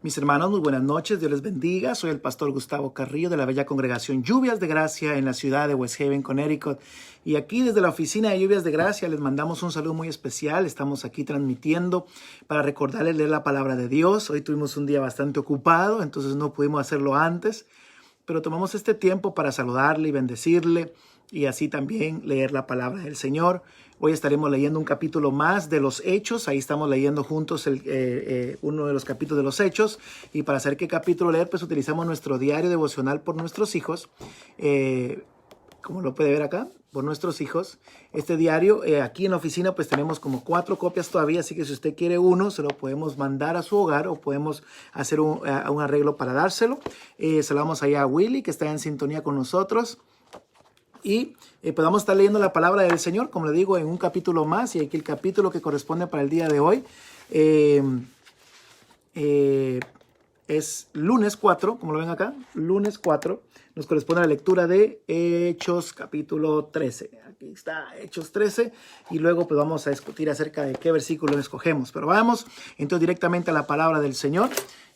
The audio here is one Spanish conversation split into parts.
Mis hermanos, muy buenas noches, Dios les bendiga. Soy el pastor Gustavo Carrillo de la bella congregación Lluvias de Gracia en la ciudad de West Haven, Connecticut. Y aquí desde la oficina de Lluvias de Gracia les mandamos un saludo muy especial. Estamos aquí transmitiendo para recordarles leer la palabra de Dios. Hoy tuvimos un día bastante ocupado, entonces no pudimos hacerlo antes, pero tomamos este tiempo para saludarle y bendecirle y así también leer la palabra del Señor. Hoy estaremos leyendo un capítulo más de los Hechos. Ahí estamos leyendo juntos uno de los capítulos de los Hechos. Y para saber qué capítulo leer, pues utilizamos nuestro diario devocional por nuestros hijos. Como lo puede ver acá, por nuestros hijos. Este diario, aquí en la oficina, pues tenemos como 4 copias todavía. Así que si usted quiere uno, se lo podemos mandar a su hogar o podemos hacer un arreglo para dárselo. Se lo damos allá a Willy, que está en sintonía con nosotros. Y podamos estar leyendo la palabra del Señor, como le digo, en un capítulo más. Y aquí el capítulo que corresponde para el día de hoy es lunes 4, como lo ven acá, lunes 4. Nos corresponde a la lectura de Hechos capítulo 13. Aquí está Hechos 13 y luego pues vamos a discutir acerca de qué versículo escogemos. Pero vamos entonces directamente a la palabra del Señor.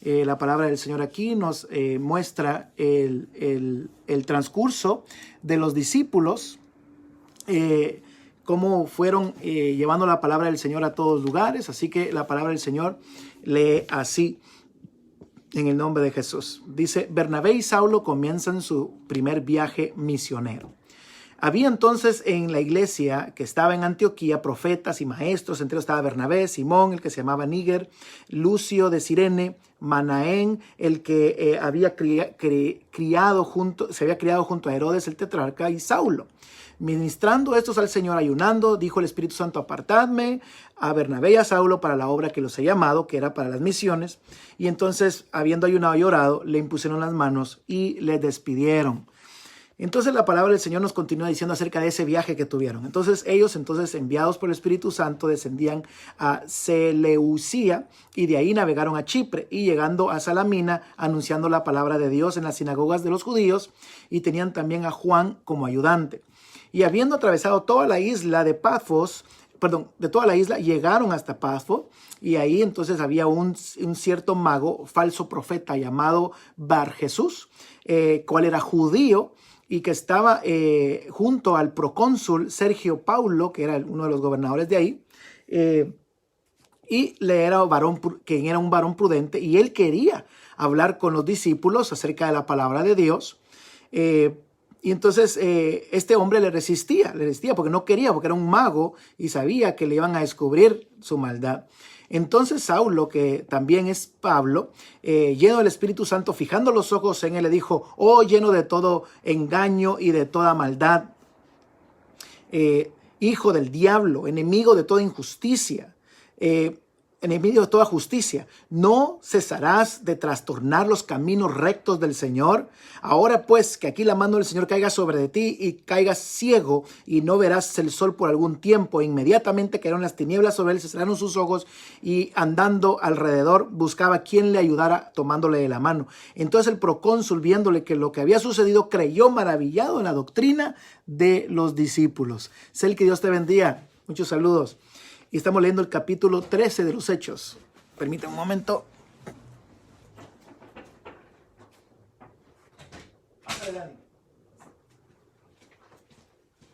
La palabra del Señor aquí nos muestra el transcurso de los discípulos, cómo fueron llevando la palabra del Señor a todos lugares. Así que la palabra del Señor lee así en el nombre de Jesús. Dice: Bernabé y Saulo comienzan su primer viaje misionero. Había entonces en la iglesia que estaba en Antioquía profetas y maestros. Entre ellos estaba Bernabé, Simón, el que se llamaba Níger, Lucio de Cirene, Manaén, el que se había criado junto a Herodes el tetrarca, y Saulo. Ministrando estos al Señor, ayunando, dijo el Espíritu Santo: apartadme a Bernabé y a Saulo para la obra que los he llamado, que era para las misiones. Y entonces, habiendo ayunado y orado, le impusieron las manos y le despidieron. Entonces la palabra del Señor nos continúa diciendo acerca de ese viaje que tuvieron. Entonces ellos, enviados por el Espíritu Santo, descendían a Seleucia y de ahí navegaron a Chipre, y llegando a Salamina, anunciando la palabra de Dios en las sinagogas de los judíos, y tenían también a Juan como ayudante. Y habiendo atravesado toda la isla de toda la isla, llegaron hasta Pafos, y ahí entonces había un cierto mago, falso profeta llamado Bar Jesús, cual era judío, y que estaba junto al procónsul Sergio Paulo, que era uno de los gobernadores de ahí, y quien era un varón prudente, y él quería hablar con los discípulos acerca de la palabra de Dios. Y entonces este hombre le resistía porque no quería, porque era un mago y sabía que le iban a descubrir su maldad. Entonces Saulo, que también es Pablo, lleno del Espíritu Santo, fijando los ojos en él, le dijo: oh, lleno de todo engaño y de toda maldad, hijo del diablo, enemigo de toda injusticia, enemigo de toda justicia, ¿no cesarás de trastornar los caminos rectos del Señor? Ahora pues, que aquí la mano del Señor caiga sobre de ti y caigas ciego, y no verás el sol por algún tiempo. Inmediatamente cayeron las tinieblas sobre él, se cerraron sus ojos, y andando alrededor buscaba quien le ayudara, tomándole de la mano. Entonces el procónsul, viéndole que lo que había sucedido, creyó, maravillado en la doctrina de los discípulos. Sé el que Dios te bendiga. Muchos saludos. Y estamos leyendo el capítulo 13 de los Hechos. Permítame un momento.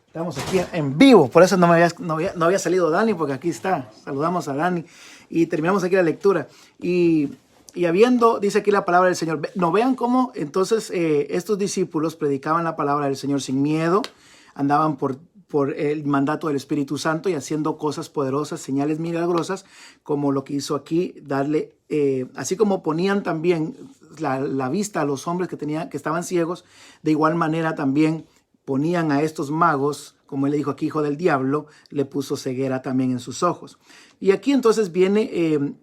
Estamos aquí en vivo, por eso no había salido Dani, porque aquí está. Saludamos a Dani y terminamos aquí la lectura. Y habiendo, dice aquí la palabra del Señor. No, vean cómo entonces estos discípulos predicaban la palabra del Señor sin miedo, andaban por el mandato del Espíritu Santo y haciendo cosas poderosas, señales milagrosas, como lo que hizo aquí, darle, así como ponían también la vista a los hombres que estaban ciegos, de igual manera también ponían a estos magos, como él le dijo aquí, hijo del diablo, le puso ceguera también en sus ojos. Y aquí entonces viene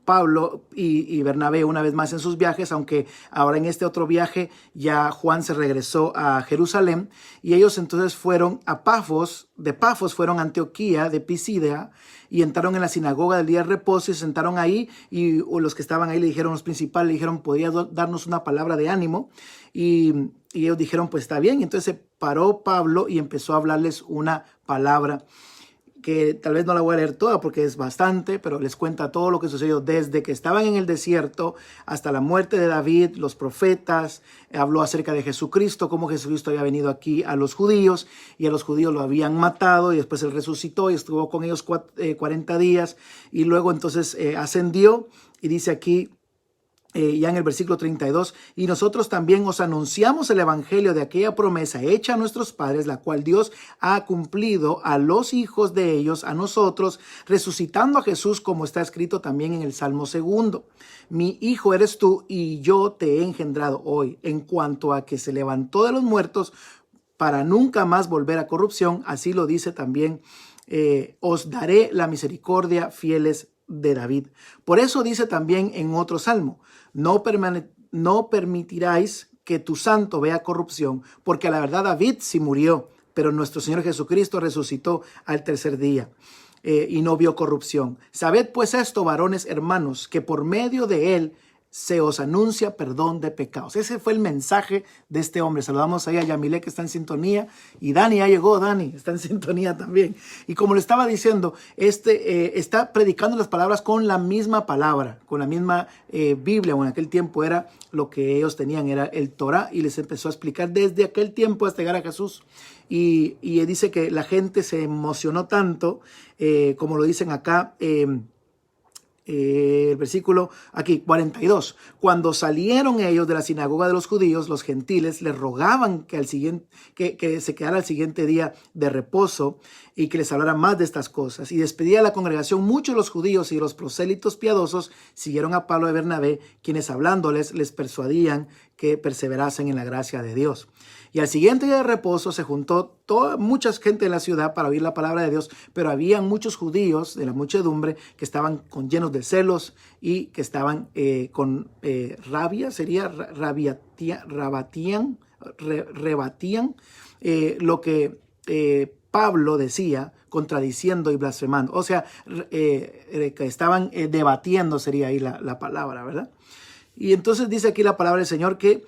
Pablo y Bernabé una vez más en sus viajes, aunque ahora en este otro viaje ya Juan se regresó a Jerusalén, y ellos entonces fueron a Pafos, de Pafos fueron a Antioquía de Pisidia, y entraron en la sinagoga del día de reposo y se sentaron ahí, y los que estaban ahí le dijeron, los principales le dijeron: ¿podría darnos una palabra de ánimo? Y ellos dijeron: pues está bien. Y entonces se paró Pablo y empezó a hablarles una palabra que tal vez no la voy a leer toda porque es bastante, pero les cuenta todo lo que sucedió desde que estaban en el desierto hasta la muerte de David, los profetas, habló acerca de Jesucristo, cómo Jesucristo había venido aquí a los judíos y a los judíos lo habían matado y después él resucitó y estuvo con ellos 40 días y luego entonces ascendió y dice aquí, ya en el versículo 32, y nosotros también os anunciamos el evangelio de aquella promesa hecha a nuestros padres, la cual Dios ha cumplido a los hijos de ellos, a nosotros, resucitando a Jesús, como está escrito también en el Salmo 2. Mi hijo eres tú y yo te he engendrado hoy. En cuanto a que se levantó de los muertos para nunca más volver a corrupción, así lo dice también, os daré la misericordia, fieles de David. Por eso dice también en otro salmo, no permitiráis que tu santo vea corrupción, porque a la verdad David sí murió, pero nuestro Señor Jesucristo resucitó al tercer día y no vio corrupción. Sabed pues esto, varones hermanos, que por medio de él se os anuncia perdón de pecados. Ese fue el mensaje de este hombre. Saludamos ahí a Yamile, que está en sintonía, y Dani, ya llegó Dani, está en sintonía también. Y como le estaba diciendo, está predicando las palabras con la misma palabra, con la misma Biblia, o en aquel tiempo era lo que ellos tenían, era el Torah, y les empezó a explicar desde aquel tiempo hasta llegar a Jesús. Y dice que la gente se emocionó tanto, como lo dicen acá, el versículo aquí 42, cuando salieron ellos de la sinagoga de los judíos, los gentiles les rogaban que se quedara el siguiente día de reposo y que les hablara más de estas cosas, y despedía a la congregación. Muchos de los judíos y los prosélitos piadosos siguieron a Pablo y Bernabé, quienes hablándoles les persuadían que perseverasen en la gracia de Dios. Y al siguiente día de reposo se juntó mucha gente en la ciudad para oír la palabra de Dios, pero había muchos judíos de la muchedumbre que estaban llenos de celos y que estaban con rabia, rebatían lo que Pablo decía, contradiciendo y blasfemando. O sea, que estaban debatiendo, sería ahí la palabra, ¿verdad? Y entonces dice aquí la palabra del Señor que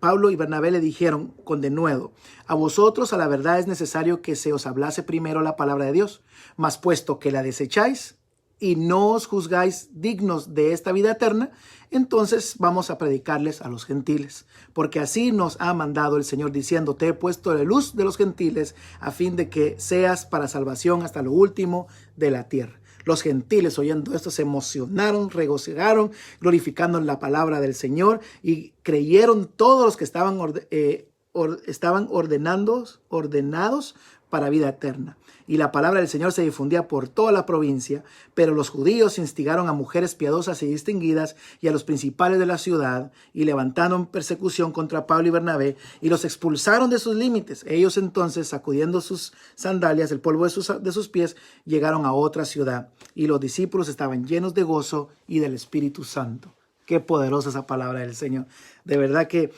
Pablo y Bernabé le dijeron con denuedo: a vosotros a la verdad es necesario que se os hablase primero la palabra de Dios, mas puesto que la desecháis y no os juzgáis dignos de esta vida eterna, entonces vamos a predicarles a los gentiles, porque así nos ha mandado el Señor, diciendo: te he puesto la luz de los gentiles, a fin de que seas para salvación hasta lo último de la tierra. Los gentiles, oyendo esto, se emocionaron, regocijaron, glorificando la palabra del Señor, y creyeron todos los que estaban ordenados para vida eterna. Y la palabra del Señor se difundía por toda la provincia, pero los judíos instigaron a mujeres piadosas y distinguidas y a los principales de la ciudad, y levantaron persecución contra Pablo y Bernabé, y los expulsaron de sus límites. Ellos entonces, sacudiendo sus sandalias, el polvo de sus pies, llegaron a otra ciudad, y los discípulos estaban llenos de gozo y del Espíritu Santo. Qué poderosa esa palabra del Señor. De verdad que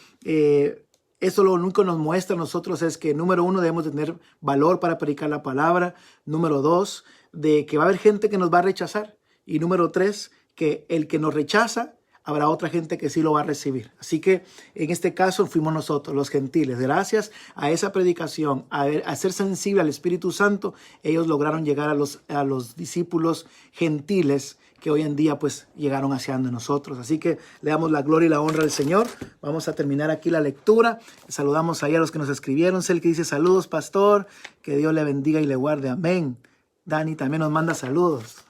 eso lo único que nos muestra a nosotros es que, número uno, debemos tener valor para predicar la palabra. Número dos, de que va a haber gente que nos va a rechazar. Y número tres, que el que nos rechaza, habrá otra gente que sí lo va a recibir. Así que en este caso fuimos nosotros, los gentiles. Gracias a esa predicación, a ser sensible al Espíritu Santo, ellos lograron llegar a los discípulos gentiles que hoy en día pues llegaron hacia nosotros. Así que le damos la gloria y la honra al Señor. Vamos a terminar aquí la lectura. Saludamos ahí a los que nos escribieron. Sé el que dice: saludos, pastor, que Dios le bendiga y le guarde. Amén. Dani también nos manda saludos.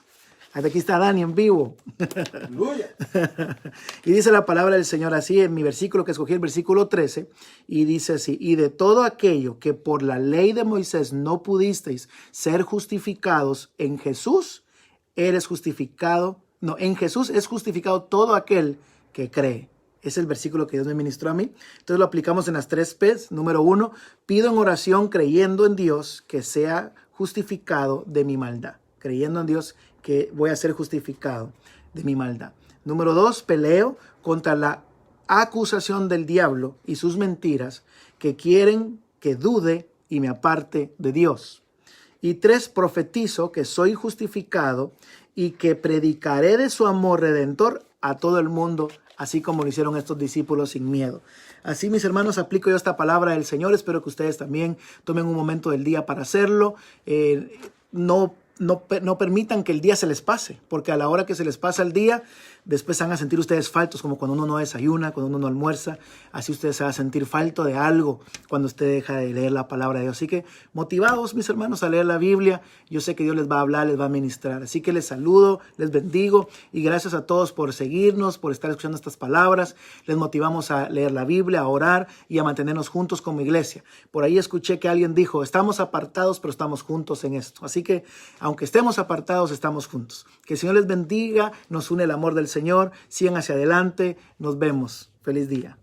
Hasta aquí está Dani en vivo. Y dice la palabra del Señor así en mi versículo que escogí, el versículo 13, y dice así: y de todo aquello que por la ley de Moisés no pudisteis ser justificados, en Jesús eres justificado. No, en Jesús es justificado todo aquel que cree. Es el versículo que Dios me ministró a mí. Entonces lo aplicamos en las 3 P's. Número 1, pido en oración creyendo en Dios que sea justificado de mi maldad. Creyendo en Dios que voy a ser justificado de mi maldad. Número 2, peleo contra la acusación del diablo y sus mentiras que quieren que dude y me aparte de Dios. Y 3, profetizo que soy justificado y que predicaré de su amor redentor a todo el mundo, así como lo hicieron estos discípulos sin miedo. Así, mis hermanos, aplico yo esta palabra del Señor. Espero que ustedes también tomen un momento del día para hacerlo. no permitan que el día se les pase, porque a la hora que se les pasa el día, después se van a sentir ustedes faltos, como cuando uno no desayuna, cuando uno no almuerza. Así ustedes se van a sentir falto de algo cuando usted deja de leer la palabra de Dios. Así que motivados, mis hermanos, a leer la Biblia. Yo sé que Dios les va a hablar, les va a ministrar. Así que les saludo, les bendigo y gracias a todos por seguirnos, por estar escuchando estas palabras. Les motivamos a leer la Biblia, a orar y a mantenernos juntos como iglesia. Por ahí escuché que alguien dijo, estamos apartados, pero estamos juntos en esto. Así que aunque estemos apartados, estamos juntos. Que el Señor les bendiga, nos une el amor del Señor. Sigan hacia adelante. Nos vemos. Feliz día.